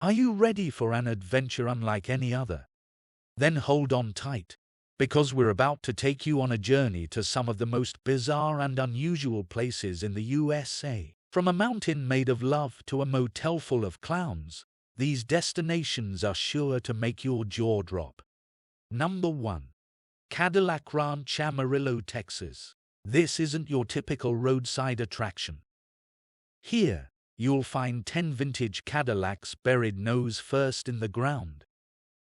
Are you ready for an adventure unlike any other? Then hold on tight, because we're about to take you on a journey to some of the most bizarre and unusual places in the USA. From a mountain made of love to a motel full of clowns, these destinations are sure to make your jaw drop. Number 1. Cadillac Ranch, Amarillo, Texas. This isn't your typical roadside attraction. Here, you'll find 10 vintage Cadillacs buried nose first in the ground.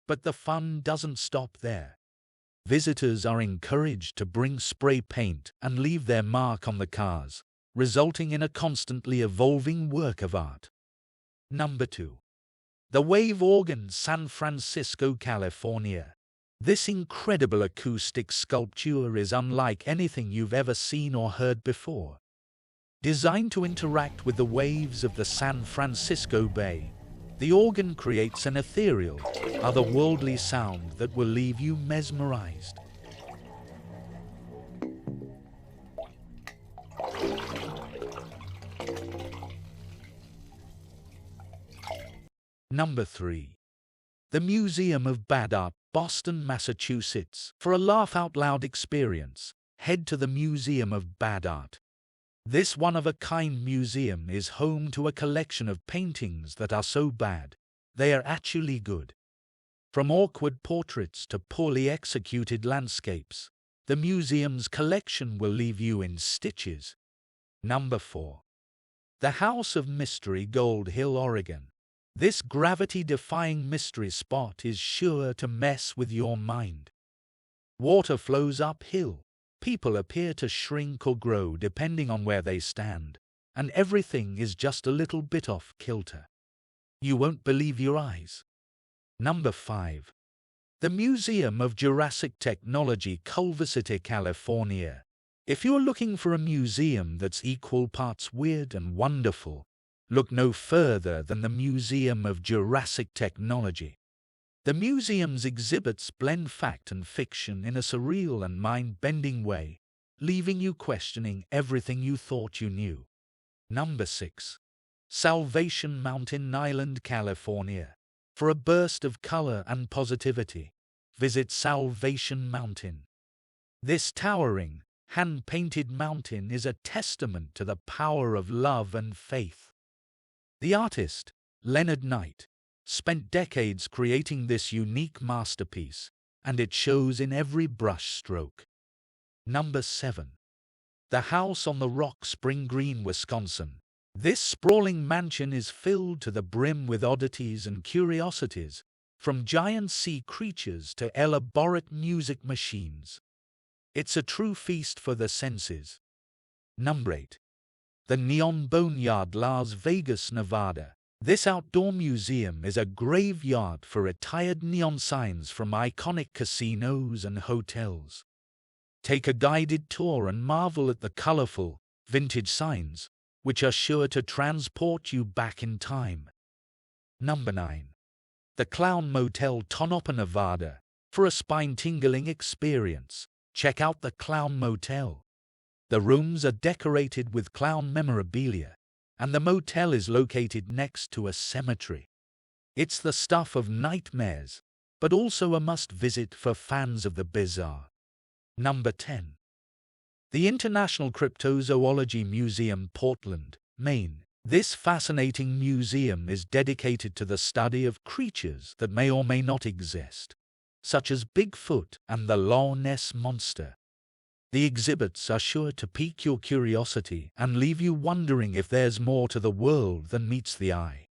But the fun doesn't stop there. Visitors are encouraged to bring spray paint and leave their mark on the cars, resulting in a constantly evolving work of art. Number 2. The Wave Organ, San Francisco, California. This incredible acoustic sculpture is unlike anything you've ever seen or heard before. Designed to interact with the waves of the San Francisco Bay, the organ creates an ethereal, otherworldly sound that will leave you mesmerized. Number 3. The Museum of Bad Art, Boston, Massachusetts. For a laugh-out-loud experience, head to the Museum of Bad Art. This one-of-a-kind museum is home to a collection of paintings that are so bad, they are actually good. From awkward portraits to poorly executed landscapes, the museum's collection will leave you in stitches. Number 4. The House of Mystery, Gold Hill, Oregon. This gravity-defying mystery spot is sure to mess with your mind. Water flows uphill, people appear to shrink or grow depending on where they stand, and everything is just a little bit off kilter. You won't believe your eyes. Number 5. The Museum of Jurassic Technology, Culver City, California. If you're looking for a museum that's equal parts weird and wonderful, look no further than the Museum of Jurassic Technology. The museum's exhibits blend fact and fiction in a surreal and mind-bending way, leaving you questioning everything you thought you knew. Number 6. Salvation Mountain, Niland, California. For a burst of color and positivity, visit Salvation Mountain. This towering, hand-painted mountain is a testament to the power of love and faith. The artist, Leonard Knight, spent decades creating this unique masterpiece, and it shows in every brush stroke. Number 7. The House on the Rock, Spring Green, Wisconsin. This sprawling mansion is filled to the brim with oddities and curiosities, from giant sea creatures to elaborate music machines. It's a true feast for the senses. Number 8. The Neon Boneyard, Las Vegas, Nevada. This outdoor museum is a graveyard for retired neon signs from iconic casinos and hotels. Take a guided tour and marvel at the colorful, vintage signs, which are sure to transport you back in time. Number 9. The Clown Motel, Tonopah, Nevada. For a spine-tingling experience, check out the Clown Motel. The rooms are decorated with clown memorabilia, and the motel is located next to a cemetery. It's the stuff of nightmares, but also a must-visit for fans of the bizarre. Number 10. The International Cryptozoology Museum, Portland, Maine. This fascinating museum is dedicated to the study of creatures that may or may not exist, such as Bigfoot and the Loch Ness Monster. The exhibits are sure to pique your curiosity and leave you wondering if there's more to the world than meets the eye.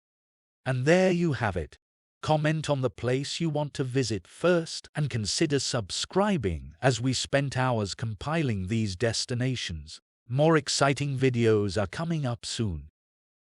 And there you have it. Comment on the place you want to visit first and consider subscribing, as we spent hours compiling these destinations. More exciting videos are coming up soon.